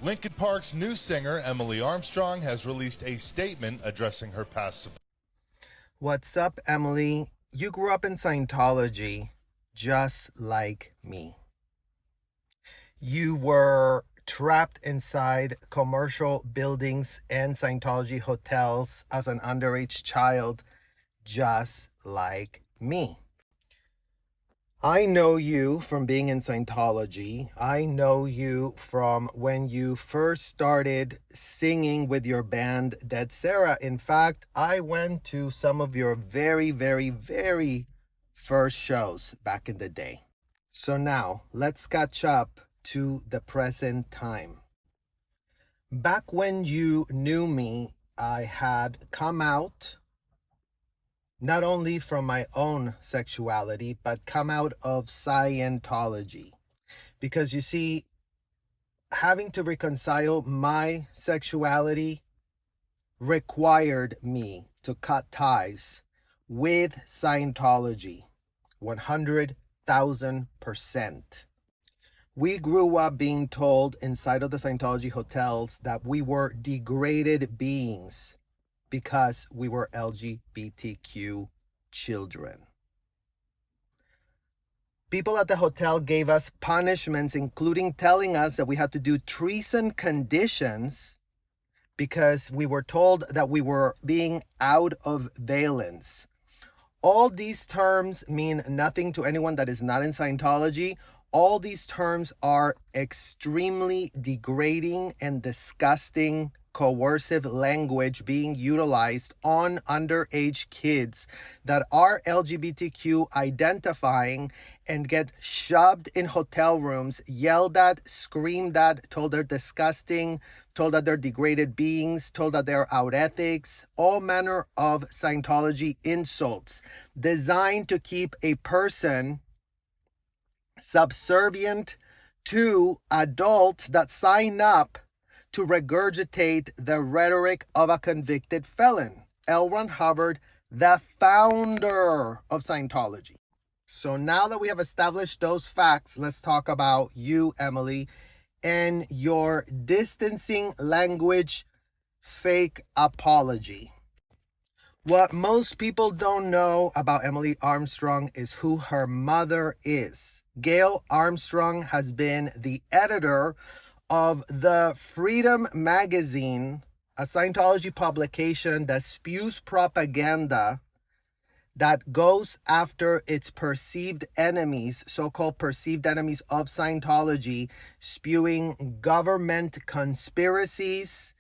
Linkin Park's new singer, Emily Armstrong, has released a statement addressing her past. What's up, Emily? You grew up in Scientology just like me. You were trapped inside commercial buildings and Scientology hotels as an underage child just like me. I know you from being in Scientology. I know you from when you first started singing with your band Dead Sarah. In fact, I went to some of your very first shows back in the day. So now let's catch up to the present time. Back when you knew me, I had come out not only from my own sexuality, but come out of Scientology. Because you see, having to reconcile my sexuality required me to cut ties with Scientology 100,000%. We grew up being told inside of the Scientology hotels that we were degraded beings because we were LGBTQ children. People at the hotel gave us punishments, including telling us that we had to do treason conditions because we were told that we were being out of valence. All these terms mean nothing to anyone that is not in Scientology. All these terms are extremely degrading and disgusting coercive language being utilized on underage kids that are LGBTQ identifying and get shoved in hotel rooms, yelled at, screamed at, told they're disgusting, told that they're degraded beings, told that they're out ethics, all manner of Scientology insults designed to keep a person subservient to adults that sign up to regurgitate the rhetoric of a convicted felon. L. Ron Hubbard, the founder of Scientology. So now that we have established those facts, let's talk about you, Emily, and your distancing language fake apology. What most people don't know about Emily Armstrong is who her mother is. Gail Armstrong has been the editor of the Freedom Magazine, a Scientology publication that spews propaganda that goes after its perceived enemies, so-called perceived enemies of Scientology, spewing government conspiracies.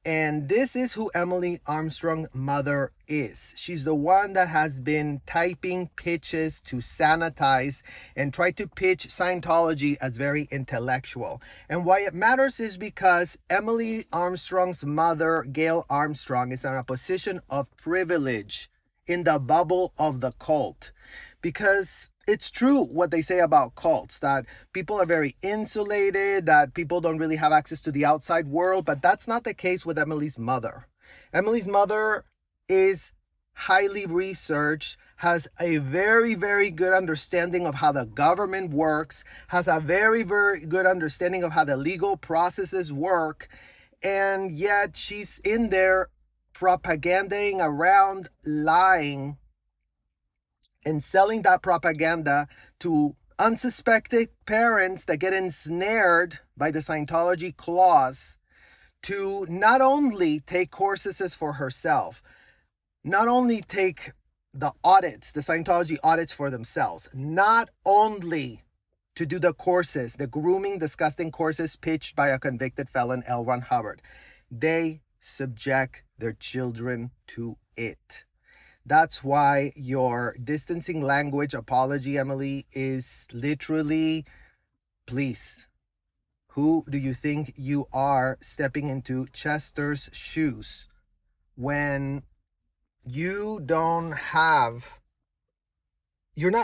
And this is who Emily Armstrong's mother is. She's the one that has been typing pitches to sanitize and try to pitch Scientology as very intellectual. And why it matters is because Emily Armstrong's mother, Gail Armstrong, is in a position of privilege in the bubble of the cult. Because it's true what they say about cults, that people are very insulated, that people don't really have access to the outside world, but that's not the case with Emily's mother. Emily's mother is highly researched, has a very good understanding of how the government works, has a very good understanding of how the legal processes work, and yet she's in there propagandaing around, lying, and selling that propaganda to unsuspected parents that get ensnared by the Scientology clause to not only take courses for herself, not only take the audits, the Scientology audits for themselves, not only to do the courses, the grooming, disgusting courses pitched by a convicted felon, L. Ron Hubbard. They subject their children to it. That's why your distancing language apology, Emily, is literally, please, who do you think you are stepping into Chester's shoes when you're not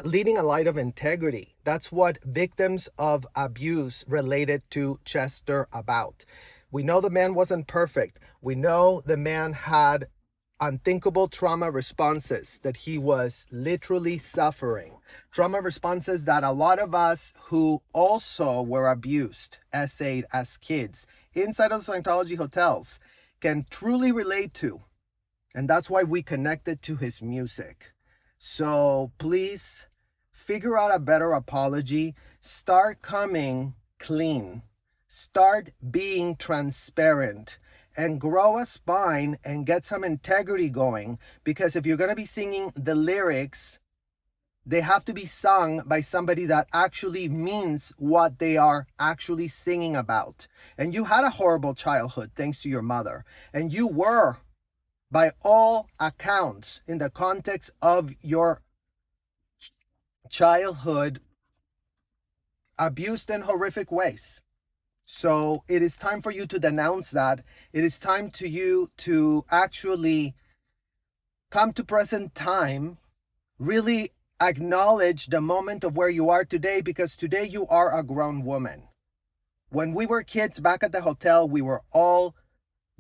leading a life of integrity? That's what victims of abuse related to Chester about. We know the man wasn't perfect. We know the man had unthinkable trauma responses that he was literally suffering. Trauma responses that a lot of us who also were abused, essayed as kids, inside of Scientology hotels, can truly relate to. And that's why we connected to his music. So please figure out a better apology. Start coming clean. Start being transparent and grow a spine and get some integrity going. Because if you're going to be singing the lyrics, they have to be sung by somebody that actually means what they are actually singing about. And you had a horrible childhood thanks to your mother. And you were, by all accounts, in the context of your childhood, abused in horrific ways. So it is time for you to denounce that. It is time to you to actually come to present time, really acknowledge the moment of where you are today, because today you are a grown woman. When we were kids back at the hotel, we were all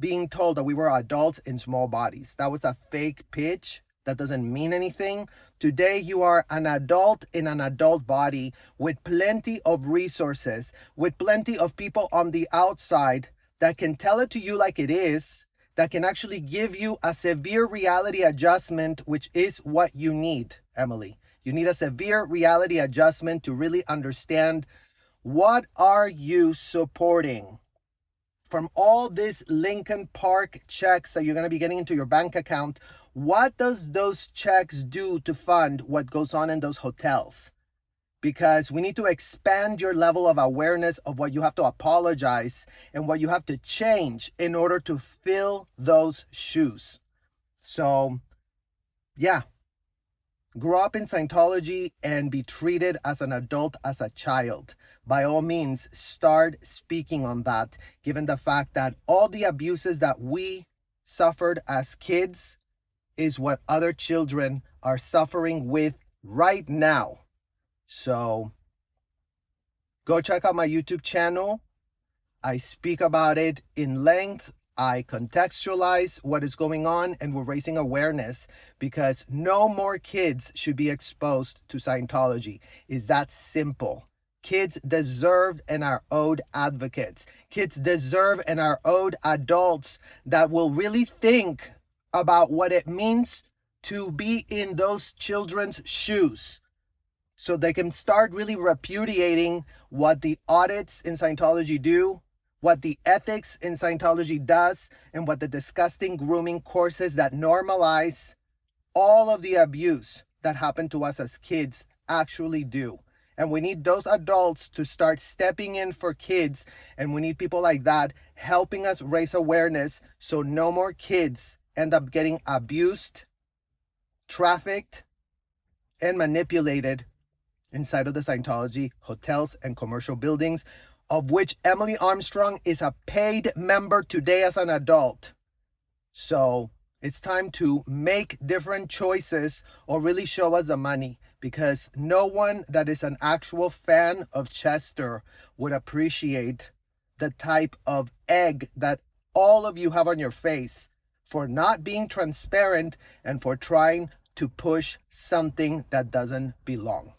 being told that we were adults in small bodies. That was a fake pitch. That doesn't mean anything. Today, you are an adult in an adult body with plenty of resources, with plenty of people on the outside that can tell it to you like it is, that can actually give you a severe reality adjustment, which is what you need, Emily. You need a severe reality adjustment to really understand what are you supporting. From all these Linkin Park checks that you're going to be getting into your bank account, what does those checks do to fund what goes on in those hotels? Because we need to expand your level of awareness of what you have to apologize and what you have to change in order to fill those shoes. So, yeah. Grow up in Scientology and be treated as an adult, as a child. By all means, start speaking on that, given the fact that all the abuses that we suffered as kids is what other children are suffering with right now. So go check out my YouTube channel. I speak about it in length. I contextualize what is going on, and we're raising awareness because no more kids should be exposed to Scientology. It's that simple. Kids deserve and are owed advocates. Kids deserve and are owed adults that will really think about what it means to be in those children's shoes, so they can start really repudiating what the audits in Scientology do, what the ethics in Scientology does, and what the disgusting grooming courses that normalize all of the abuse that happened to us as kids actually do. And we need those adults to start stepping in for kids, and we need people like that helping us raise awareness so no more kids end up getting abused, trafficked, and manipulated inside of the Scientology hotels and commercial buildings, of which Emily Armstrong is a paid member today as an adult. So it's time to make different choices or really show us the money, because no one that is an actual fan of Chester would appreciate the type of egg that all of you have on your face for not being transparent and for trying to push something that doesn't belong.